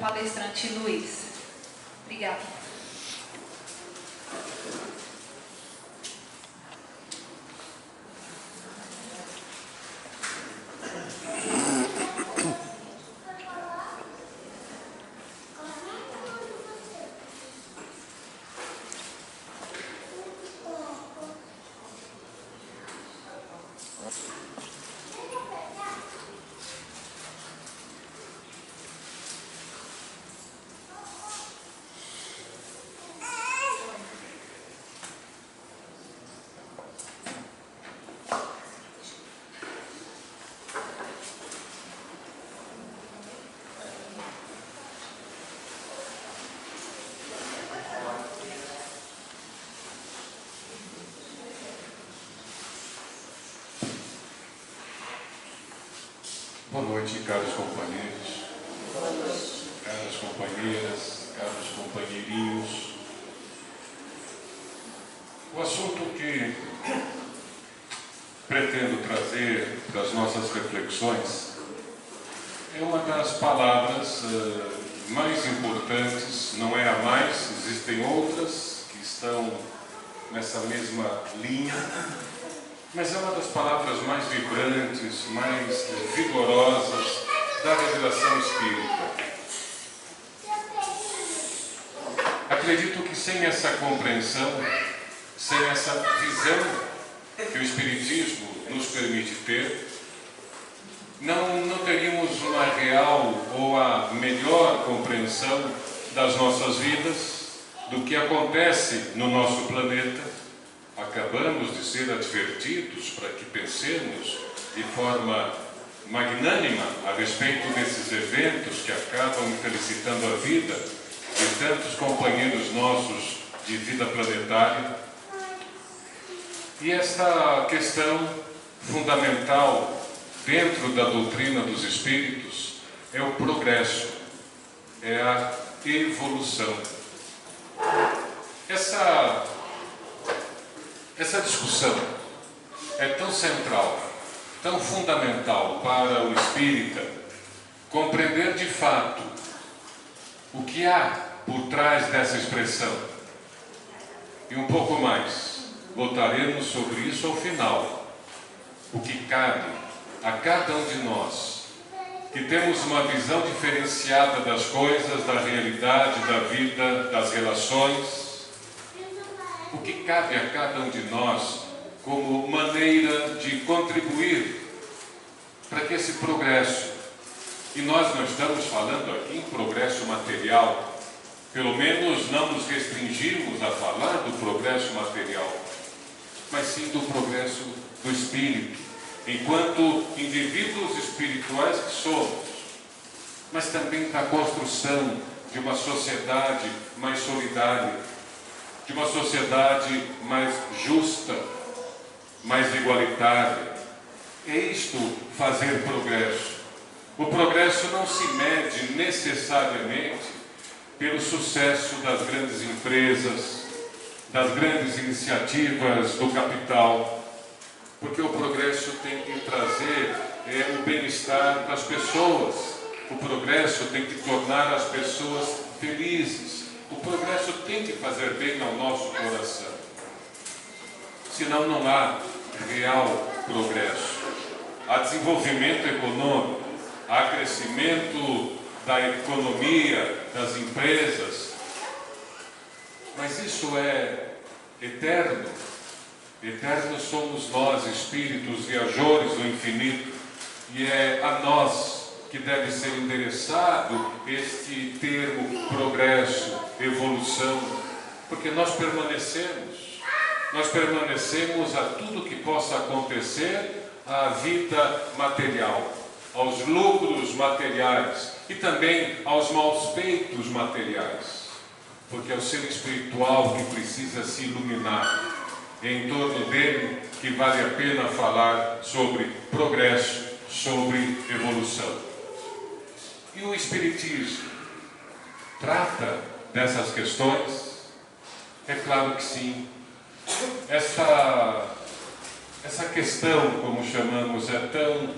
palestrante Luiz. Obrigada. Boa noite, caros companheiros, caras companheiras, caros companheirinhos. O assunto que pretendo trazer para as nossas reflexões é uma das palavras mais importantes, não é a mais, existem outras que estão nessa mesma linha, mas é uma das palavras mais vibrantes, mais vigorosas da revelação espírita. Acredito que sem essa compreensão, sem essa visão que o Espiritismo nos permite ter, não teríamos uma real ou a melhor compreensão das nossas vidas, do que acontece no nosso planeta. Acabamos de ser advertidos para que pensemos de forma magnânima a respeito desses eventos que acabam infelicitando a vida de tantos companheiros nossos de vida planetária. E esta questão fundamental dentro da doutrina dos espíritos é o progresso, é a evolução. Essa discussão é tão central, tão fundamental para o espírita compreender de fato o que há por trás dessa expressão. E um pouco mais, voltaremos sobre isso ao final. O que cabe a cada um de nós, que temos uma visão diferenciada das coisas, da realidade, da vida, das relações, o que cabe a cada um de nós como maneira de contribuir para que esse progresso, e nós não estamos falando aqui em progresso material, pelo menos não nos restringimos a falar do progresso material, mas sim do progresso do espírito, enquanto indivíduos espirituais que somos, mas também da construção de uma sociedade mais solidária, de uma sociedade mais justa, mais igualitária. É isto fazer progresso. O progresso não se mede necessariamente pelo sucesso das grandes empresas, das grandes iniciativas do capital, porque o progresso tem que trazer o bem-estar das pessoas. O progresso tem que tornar as pessoas felizes. O progresso tem que fazer bem ao nosso coração. Senão não há real progresso. Há desenvolvimento econômico, há crescimento da economia, das empresas. Mas isso é eterno. Eternos somos nós, espíritos viajores do infinito, e é a nós que deve ser endereçado este termo progresso, evolução, porque nós permanecemos a tudo que possa acontecer à vida material, aos lucros materiais e também aos maus feitos materiais, porque é o ser espiritual que precisa se iluminar. É em torno dele que vale a pena falar sobre progresso, sobre evolução. E o Espiritismo trata dessas questões? É claro que sim. Essa questão, como chamamos, é tão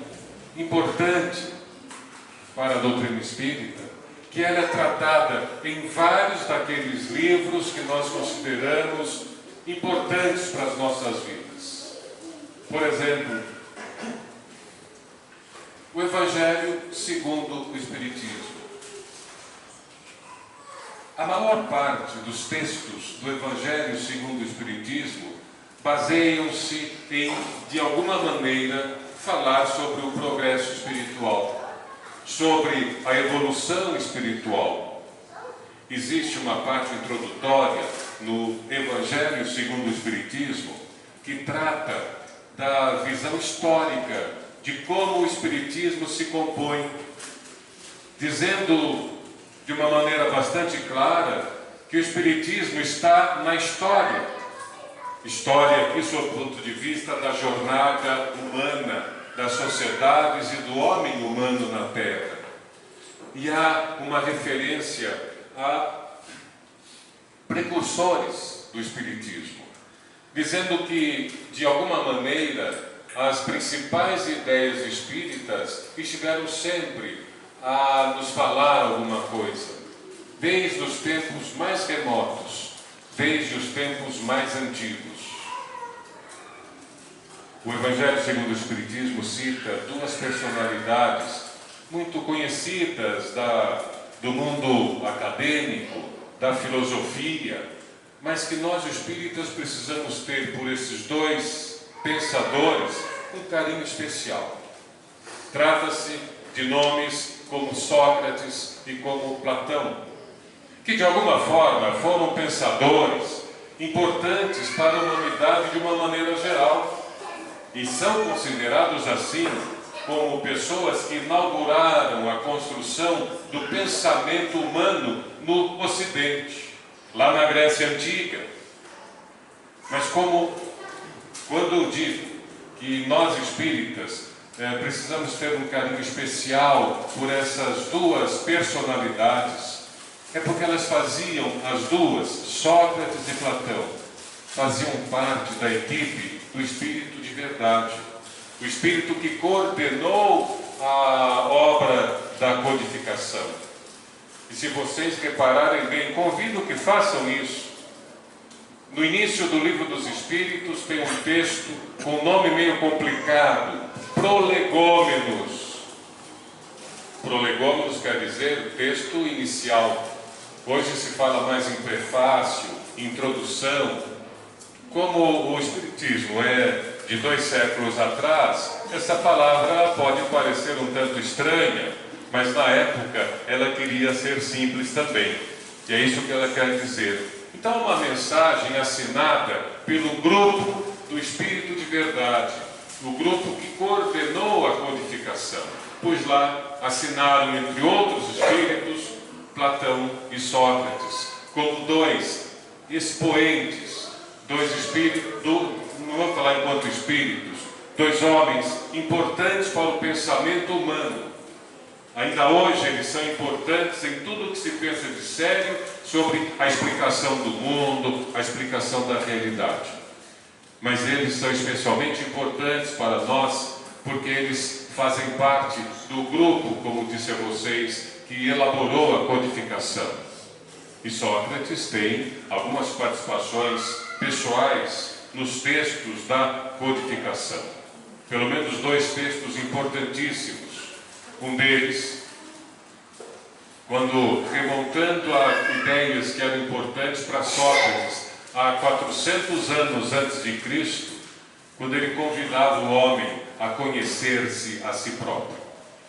importante para a doutrina espírita que ela é tratada em vários daqueles livros que nós consideramos importantes para as nossas vidas. Por exemplo, o Evangelho segundo o Espiritismo. A maior parte dos textos do Evangelho segundo o Espiritismo baseiam-se em, de alguma maneira, falar sobre o progresso espiritual, sobre a evolução espiritual. Existe uma parte introdutória no Evangelho segundo o Espiritismo que trata da visão histórica de como o Espiritismo se compõe, dizendo de uma maneira bastante clara que o Espiritismo está na história. História aqui sob o ponto de vista da jornada humana, das sociedades e do homem humano na Terra. E há uma referência a precursores do Espiritismo, dizendo que, de alguma maneira, as principais ideias espíritas estiveram sempre a nos falar alguma coisa, desde os tempos mais remotos, desde os tempos mais antigos. O Evangelho segundo o Espiritismo cita duas personalidades muito conhecidas do mundo acadêmico, da filosofia, mas que nós espíritas precisamos ter por esses dois pensadores um carinho especial. Trata-se de nomes como Sócrates e como Platão, que de alguma forma foram pensadores importantes para a humanidade de uma maneira geral, e são considerados assim como pessoas que inauguraram a construção do pensamento humano no Ocidente, lá na Grécia Antiga. Mas quando eu digo que nós espíritas precisamos ter um carinho especial por essas duas personalidades, é porque elas faziam, as duas, Sócrates e Platão, faziam parte da equipe do Espírito de Verdade, o Espírito que coordenou a obra da codificação. E se vocês repararem bem, convido que façam isso. No início do Livro dos Espíritos tem um texto com um nome meio complicado, Prolegômenos. Prolegômenos quer dizer texto inicial. Hoje se fala mais em prefácio, introdução. Como o Espiritismo é de 2 séculos atrás, essa palavra pode parecer um tanto estranha, mas na época ela queria ser simples também. E é isso que ela quer dizer. Então, uma mensagem assinada pelo grupo do Espírito de Verdade, o grupo que coordenou a codificação, pois lá assinaram, entre outros espíritos, Platão e Sócrates, como dois expoentes, dois espíritos, não vou falar enquanto espíritos, dois homens importantes para o pensamento humano. Ainda hoje eles são importantes em tudo o que se pensa de sério sobre a explicação do mundo, a explicação da realidade. Mas eles são especialmente importantes para nós porque eles fazem parte do grupo, como disse a vocês, que elaborou a codificação. E Sócrates tem algumas participações pessoais nos textos da codificação. Pelo menos 2 textos importantíssimos. Um deles, quando remontando a ideias que eram importantes para Sócrates há 400 anos antes de Cristo, quando ele convidava o homem a conhecer-se a si próprio.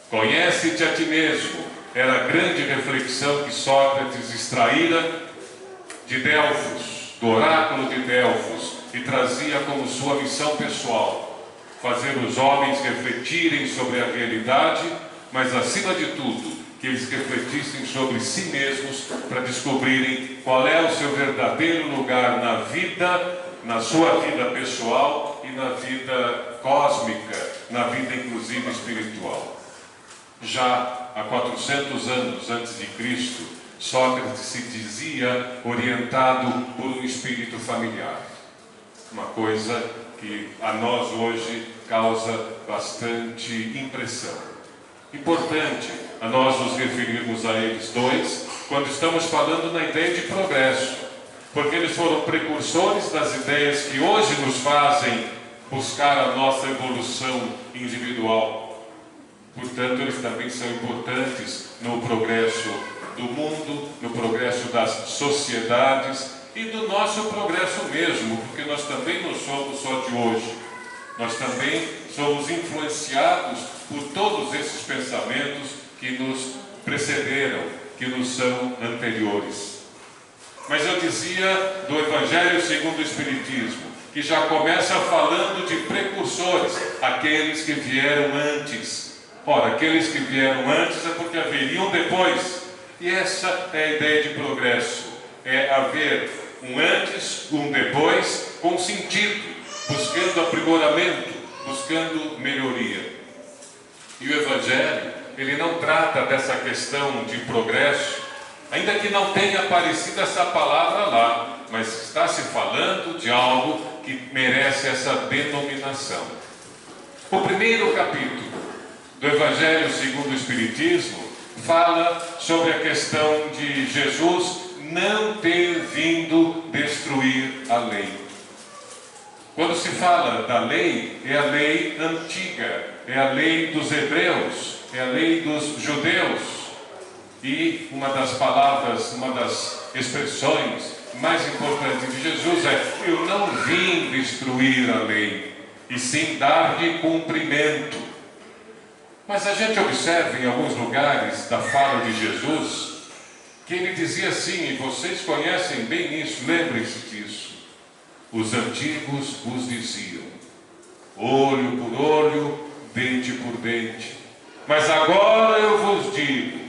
Conhece-te a ti mesmo, era a grande reflexão que Sócrates extraíra de Delfos, do oráculo de Delfos, e trazia como sua missão pessoal, fazer os homens refletirem sobre a realidade, mas acima de tudo, que eles refletissem sobre si mesmos para descobrirem qual é o seu verdadeiro lugar na vida, na sua vida pessoal e na vida cósmica, na vida inclusive espiritual. Já há 400 anos antes de Cristo, Sócrates se dizia orientado por um espírito familiar. Uma coisa que a nós hoje causa bastante impressão. Importante a nós nos referirmos a eles dois, quando estamos falando na ideia de progresso, porque eles foram precursores das ideias que hoje nos fazem buscar a nossa evolução individual. Portanto, eles também são importantes no progresso do mundo, no progresso das sociedades e do nosso progresso mesmo, porque nós também não somos só de hoje. Nós também somos influenciados por todos esses pensamentos que nos precederam, que nos são anteriores. Mas eu dizia do Evangelho segundo o Espiritismo, que já começa falando de precursores, aqueles que vieram antes. Ora, aqueles que vieram antes é porque haveriam depois. E essa é a ideia de progresso. É haver um antes, um depois, com sentido, buscando aprimoramento, buscando melhoria. E o Evangelho, ele não trata dessa questão de progresso, ainda que não tenha aparecido essa palavra lá, mas está se falando de algo que merece essa denominação. O primeiro capítulo do Evangelho segundo o Espiritismo fala sobre a questão de Jesus não ter vindo destruir a lei. Quando se fala da lei, é a lei antiga, é a lei dos hebreus, é a lei dos judeus. E uma das palavras, uma das expressões mais importantes de Jesus é: eu não vim destruir a lei, e sim dar-lhe cumprimento. Mas a gente observa em alguns lugares da fala de Jesus que ele dizia assim, e vocês conhecem bem isso, lembrem-se disso: os antigos vos diziam, olho por olho, dente por dente, mas agora eu vos digo.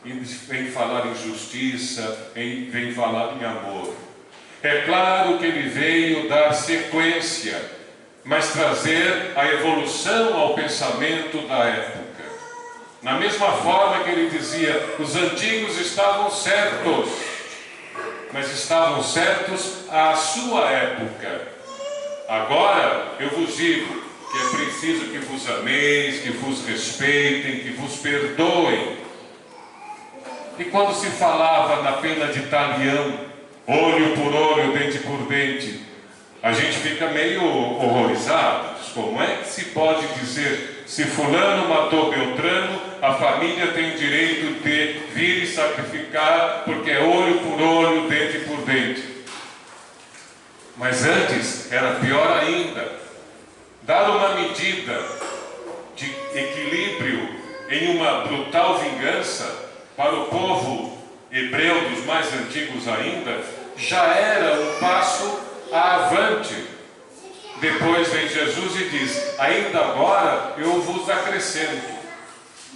E vem falar em justiça, vem falar em amor. É claro que ele veio dar sequência, mas trazer a evolução ao pensamento da época. Na mesma forma que ele dizia, os antigos estavam certos, mas estavam certos à sua época. Agora eu vos digo que é preciso que vos ameis, que vos respeitem, que vos perdoem. E quando se falava na pena de talião, olho por olho, dente por dente, a gente fica meio horrorizado. Como é que se pode dizer, se fulano matou Beltrano, a família tem o direito de vir e sacrificar, porque é olho por olho, dente por dente? Mas antes era pior ainda. Dar uma medida de equilíbrio em uma brutal vingança para o povo hebreu dos mais antigos ainda, já era um passo avante. Depois vem Jesus e diz, ainda agora eu vos acrescento.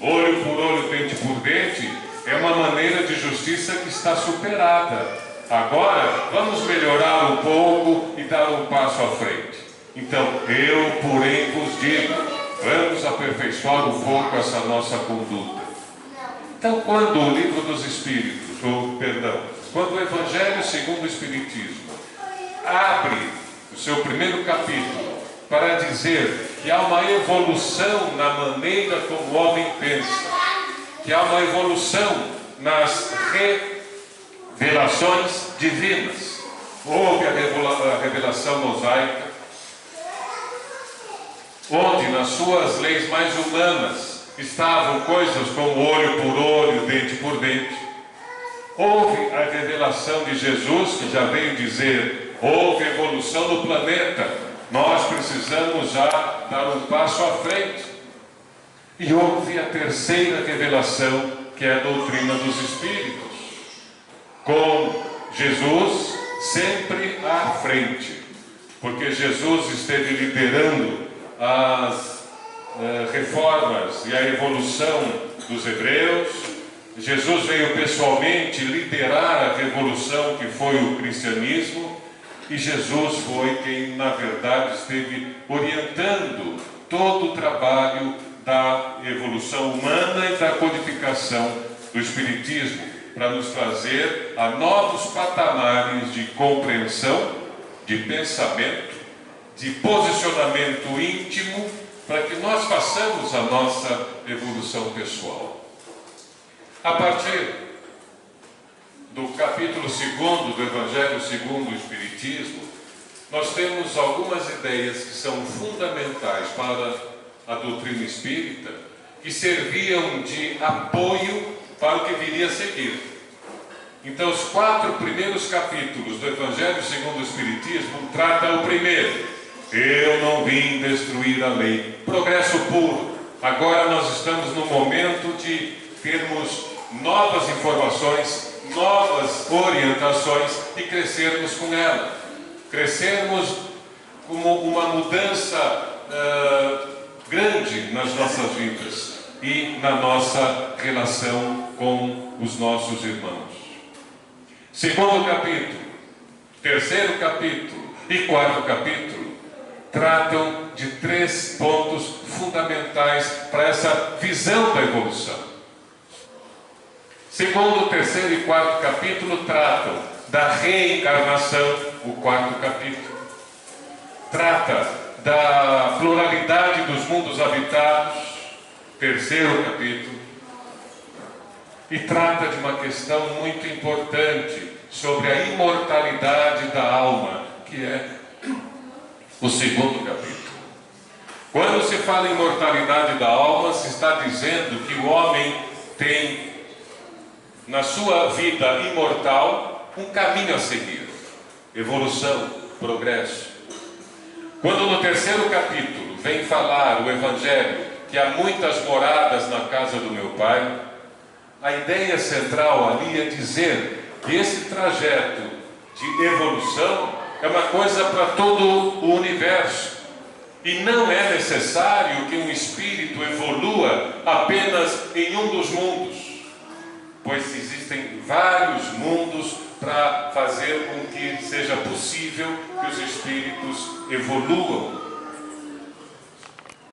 Olho por olho, dente por dente, é uma maneira de justiça que está superada. Agora vamos melhorar um pouco e dar um passo à frente. Então, eu porém vos digo, vamos aperfeiçoar um pouco essa nossa conduta. Então, quando o livro dos Espíritos, quando o Evangelho segundo o Espiritismo abre o seu primeiro capítulo para dizer que há uma evolução na maneira como o homem pensa, que há uma evolução nas revelações divinas, houve a revelação mosaica, onde nas suas leis mais humanas estavam coisas como olho por olho, dente por dente. Houve a revelação de Jesus, que já veio dizer, houve evolução no planeta, nós precisamos já dar um passo à frente. E houve a terceira revelação, que é a doutrina dos Espíritos, com Jesus sempre à frente, porque Jesus esteve liderando as reformas e a evolução dos hebreus. Jesus veio pessoalmente liderar a revolução que foi o cristianismo, e Jesus foi quem, na verdade, esteve orientando todo o trabalho da evolução humana e da codificação do Espiritismo, para nos trazer a novos patamares de compreensão, de pensamento, de posicionamento íntimo, para que nós façamos a nossa evolução pessoal. A partir do capítulo 2 do Evangelho segundo o Espiritismo, nós temos algumas ideias que são fundamentais para a doutrina espírita, que serviam de apoio para o que viria a seguir. Então, os 4 primeiros capítulos do Evangelho segundo o Espiritismo tratam o primeiro: eu não vim destruir a lei. Progresso puro. Agora nós estamos no momento de termos novas informações, novas orientações e crescermos com ela. Crescermos como uma mudança grande nas nossas vidas e na nossa relação com os nossos irmãos. Segundo capítulo, terceiro capítulo e quarto capítulo tratam de 3 pontos fundamentais para essa visão da evolução. Segundo, terceiro e quarto capítulo tratam da reencarnação, o quarto capítulo. Trata da pluralidade dos mundos habitados, terceiro capítulo. E trata de uma questão muito importante sobre a imortalidade da alma, que é o segundo capítulo. Quando se fala em imortalidade da alma, se está dizendo que o homem tem na sua vida imortal um caminho a seguir: evolução, progresso. Quando no terceiro capítulo vem falar o Evangelho que há muitas moradas na casa do meu Pai, a ideia central ali é dizer que esse trajeto de evolução é uma coisa para todo o universo. E não é necessário que um espírito evolua apenas em um dos mundos, pois existem vários mundos para fazer com que seja possível que os espíritos evoluam